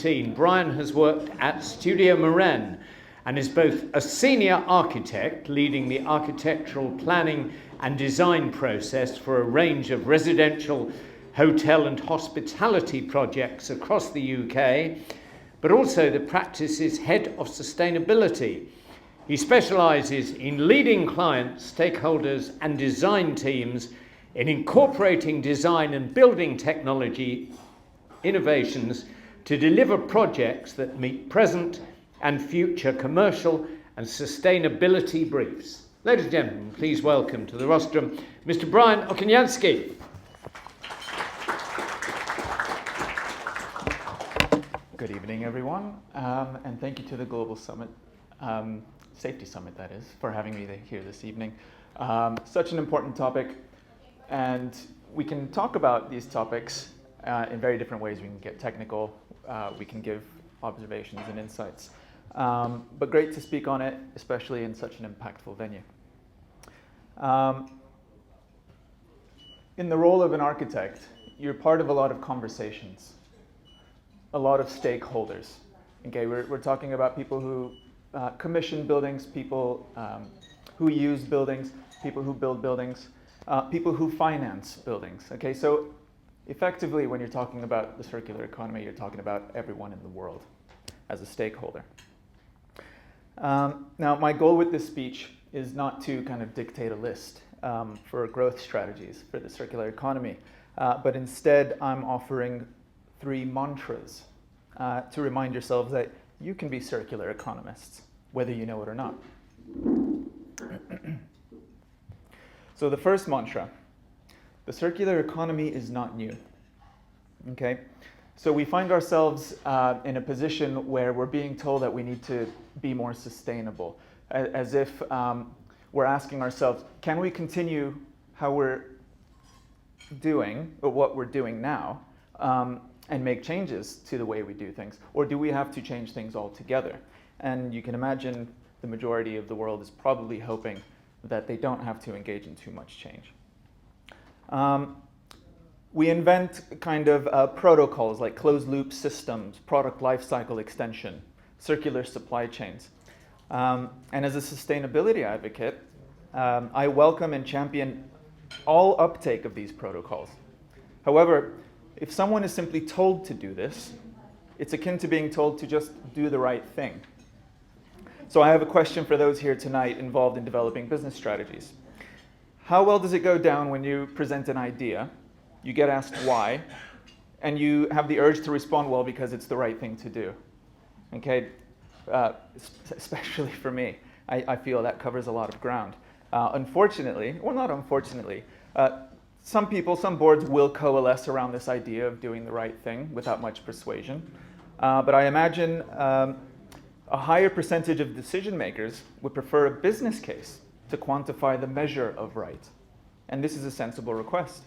Bryan has worked at Studio Moren and is both a senior architect leading the architectural planning and design process for a range of residential, hotel and hospitality projects across the UK, but also the practice's head of sustainability. He specialises in leading clients, stakeholders and design teams in incorporating design and building technology innovations to deliver projects that meet present and future commercial and sustainability briefs. Ladies and gentlemen, please welcome to the rostrum Mr. Bryan Oknyansky. Good evening, everyone, and thank you to the Global Summit, Safety Summit, that is, for having me here this evening. Such an important topic, and we can talk about these topics in very different ways. We can get technical, we can give observations and insights, but great to speak on it, especially in such an impactful venue. In the role of an architect, you're part of a lot of conversations, a lot of stakeholders. Okay, we're talking about people who commission buildings, people who use buildings, people who build buildings, people who finance buildings. Okay, so effectively, when you're talking about the circular economy, you're talking about everyone in the world as a stakeholder. Now, my goal with this speech is not to kind of dictate a list for growth strategies for the circular economy, but instead I'm offering 3 mantras to remind yourselves that you can be circular economists, whether you know it or not. So the first mantra, the circular economy is not new. Okay, so we find ourselves in a position where we're being told that we need to be more sustainable, as if we're asking ourselves, can we continue how we're doing, or what we're doing now, and make changes to the way we do things? Or do we have to change things altogether? And you can imagine the majority of the world is probably hoping that they don't have to engage in too much change. We invent kind of protocols like closed-loop systems, product lifecycle extension, circular supply chains. And as a sustainability advocate, I welcome and champion all uptake of these protocols. However, if someone is simply told to do this, it's akin to being told to just do the right thing. So I have a question for those here tonight involved in developing business strategies. How well does it go down when you present an idea, you get asked why, and you have the urge to respond, well, because it's the right thing to do? Okay, especially for me, I feel that covers a lot of ground. Unfortunately, well, not unfortunately, some people, some boards will coalesce around this idea of doing the right thing without much persuasion. But I imagine a higher percentage of decision makers would prefer a business case to quantify the measure of right. And this is a sensible request.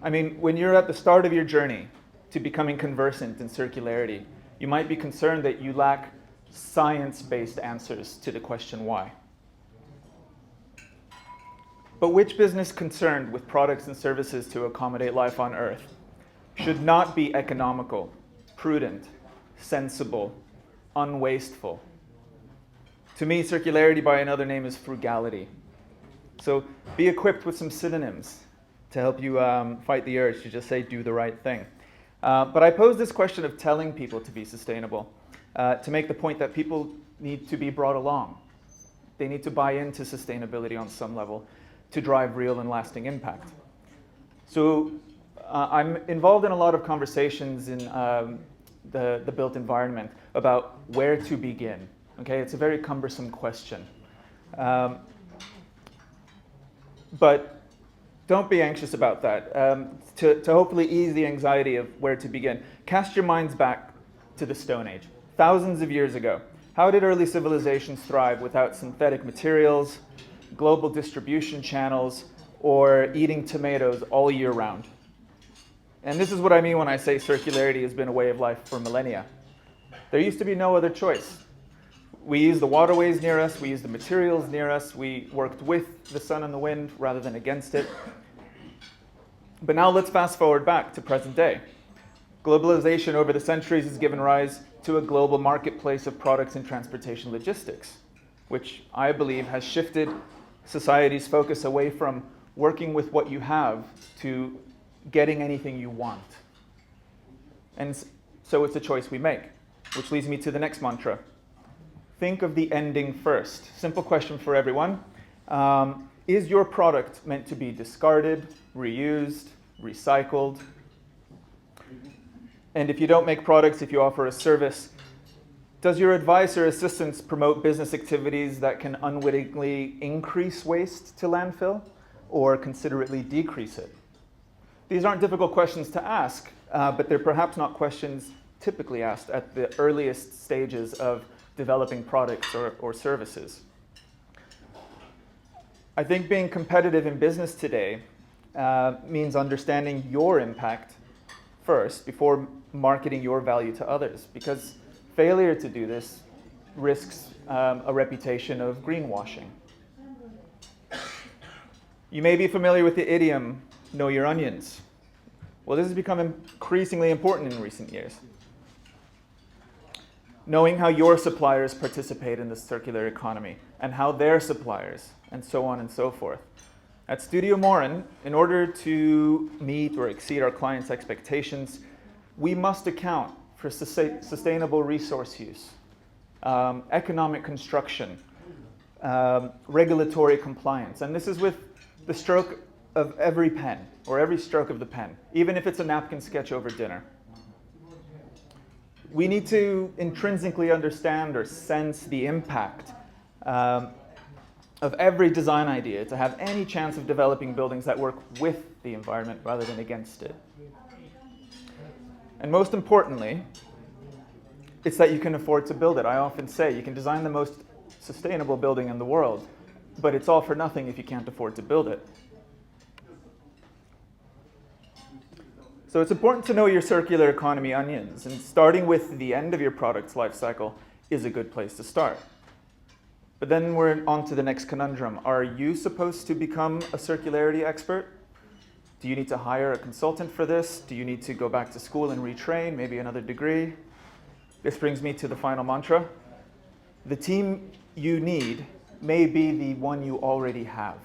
I mean, when you're at the start of your journey to becoming conversant in circularity, you might be concerned that you lack science-based answers to the question why. But which business concerned with products and services to accommodate life on Earth should not be economical, prudent, sensible, unwasteful? To me, circularity by another name is frugality. So be equipped with some synonyms to help you fight the urge to just say, do the right thing. But I pose this question of telling people to be sustainable to make the point that people need to be brought along. They need to buy into sustainability on some level to drive real and lasting impact. So I'm involved in a lot of conversations in the built environment about where to begin. Okay, it's a very cumbersome question. But don't be anxious about that. To hopefully ease the anxiety of where to begin, cast your minds back to the Stone Age, thousands of years ago. How did early civilizations thrive without synthetic materials, global distribution channels, or eating tomatoes all year round? And this is what I mean when I say circularity has been a way of life for millennia. There used to be no other choice. We used the waterways near us, we used the materials near us, we worked with the sun and the wind rather than against it. But now let's fast forward back to present day. Globalization over the centuries has given rise to a global marketplace of products and transportation logistics, which I believe has shifted society's focus away from working with what you have to getting anything you want. And so it's a choice we make, which leads me to the next mantra. Think of the ending first. Simple question for everyone. Is your product meant to be discarded, reused, recycled? And if you don't make products, if you offer a service, does your advice or assistance promote business activities that can unwittingly increase waste to landfill or considerately decrease it? These aren't difficult questions to ask, but they're perhaps not questions typically asked at the earliest stages of developing products or services. I think being competitive in business today means understanding your impact first before marketing your value to others, because failure to do this risks a reputation of greenwashing. You may be familiar with the idiom, know your onions. Well, this has become increasingly important in recent years. Knowing how your suppliers participate in the circular economy and how their suppliers, and so on and so forth. At Studio Moren, in order to meet or exceed our clients' expectations, we must account for sustainable resource use, economic construction, regulatory compliance. And this is with the stroke of every pen, or every stroke of the pen, even if it's a napkin sketch over dinner. We need to intrinsically understand or sense the impact of every design idea to have any chance of developing buildings that work with the environment rather than against it. And most importantly, it's that you can afford to build it. I often say you can design the most sustainable building in the world, but it's all for nothing if you can't afford to build it. So it's important to know your circular economy onions, and starting with the end of your product's life cycle is a good place to start. But then we're on to the next conundrum. Are you supposed to become a circularity expert? Do you need to hire a consultant for this? Do you need to go back to school and retrain, maybe another degree? This brings me to the final mantra. The team you need may be the one you already have.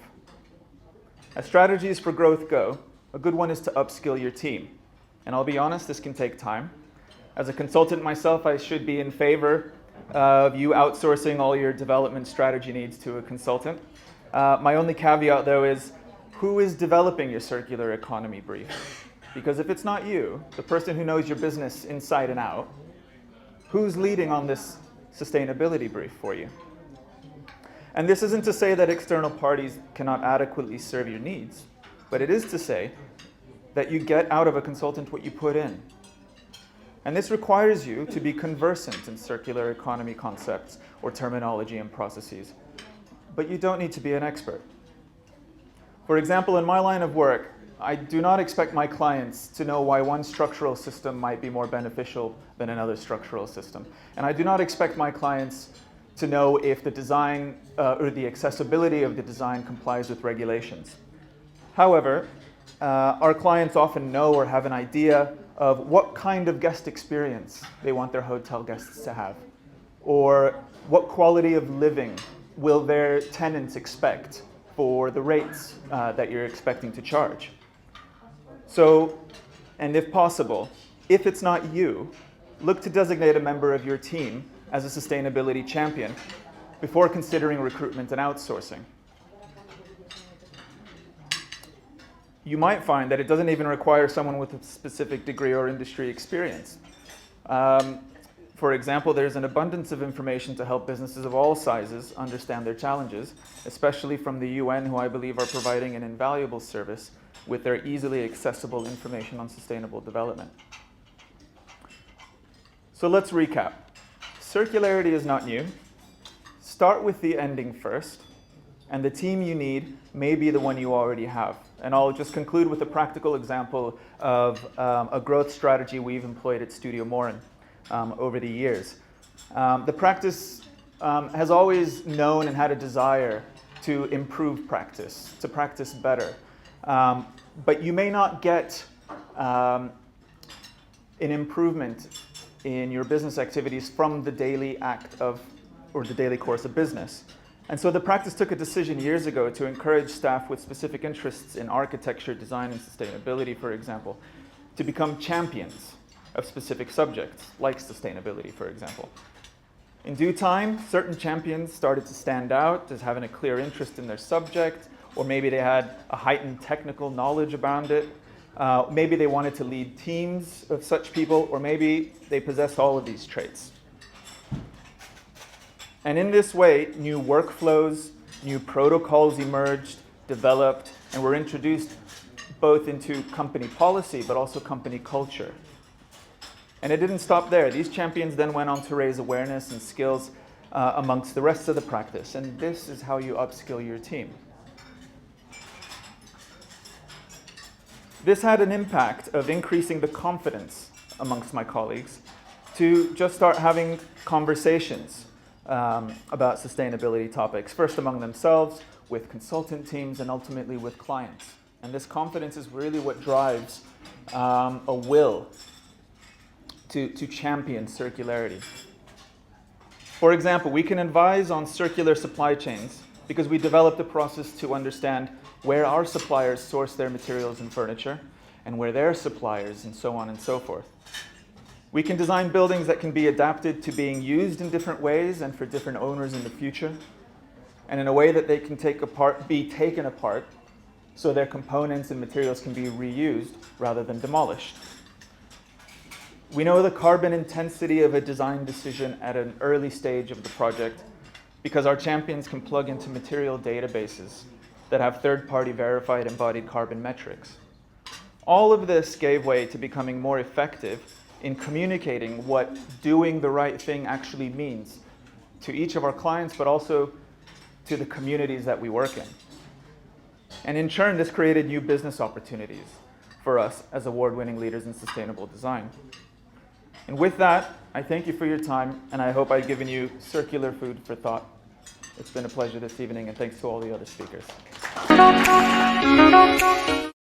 As strategies for growth go, a good one is to upskill your team. And I'll be honest, this can take time. As a consultant myself, I should be in favor of you outsourcing all your development strategy needs to a consultant. My only caveat, though, is who is developing your circular economy brief? Because if it's not you, the person who knows your business inside and out, who's leading on this sustainability brief for you? And this isn't to say that external parties cannot adequately serve your needs, but it is to say that you get out of a consultant what you put in. And this requires you to be conversant in circular economy concepts or terminology and processes. But you don't need to be an expert. For example, in my line of work, I do not expect my clients to know why one structural system might be more beneficial than another structural system. And I do not expect my clients to know if the design or the accessibility of the design complies with regulations. However, our clients often know or have an idea of what kind of guest experience they want their hotel guests to have, or what quality of living will their tenants expect for the rates that you're expecting to charge. So, and if possible, if it's not you, look to designate a member of your team as a sustainability champion before considering recruitment and outsourcing. You might find that it doesn't even require someone with a specific degree or industry experience. For example, there's an abundance of information to help businesses of all sizes understand their challenges, especially from the UN, who I believe are providing an invaluable service with their easily accessible information on sustainable development. So let's recap. Circularity is not new. Start with the ending first, and the team you need may be the one you already have. And I'll just conclude with a practical example of a growth strategy we've employed at Studio Moren over the years. The practice has always known and had a desire to improve practice, to practice better. But you may not get an improvement in your business activities from the daily act of, or the daily course of business. And so the practice took a decision years ago to encourage staff with specific interests in architecture, design, and sustainability, for example, to become champions of specific subjects, like sustainability, for example. In due time, certain champions started to stand out as having a clear interest in their subject, or maybe they had a heightened technical knowledge around it. Maybe they wanted to lead teams of such people, or maybe they possessed all of these traits. And in this way, new workflows, new protocols emerged, developed, and were introduced both into company policy, but also company culture. And it didn't stop there. These champions then went on to raise awareness and skills amongst the rest of the practice. And this is how you upskill your team. This had an impact of increasing the confidence amongst my colleagues to just start having conversations about sustainability topics, first among themselves, with consultant teams, and ultimately with clients. And this confidence is really what drives a will to champion circularity. For example, we can advise on circular supply chains because we developed a process to understand where our suppliers source their materials and furniture, and where their suppliers, and so on and so forth. We can design buildings that can be adapted to being used in different ways and for different owners in the future, and in a way that they can be taken apart so their components and materials can be reused rather than demolished. We know the carbon intensity of a design decision at an early stage of the project because our champions can plug into material databases that have third-party verified embodied carbon metrics. All of this gave way to becoming more effective in communicating what doing the right thing actually means to each of our clients, but also to the communities that we work in. And in turn, this created new business opportunities for us as award-winning leaders in sustainable design. And with that, I thank you for your time, and I hope I've given you circular food for thought. It's been a pleasure this evening, and thanks to all the other speakers.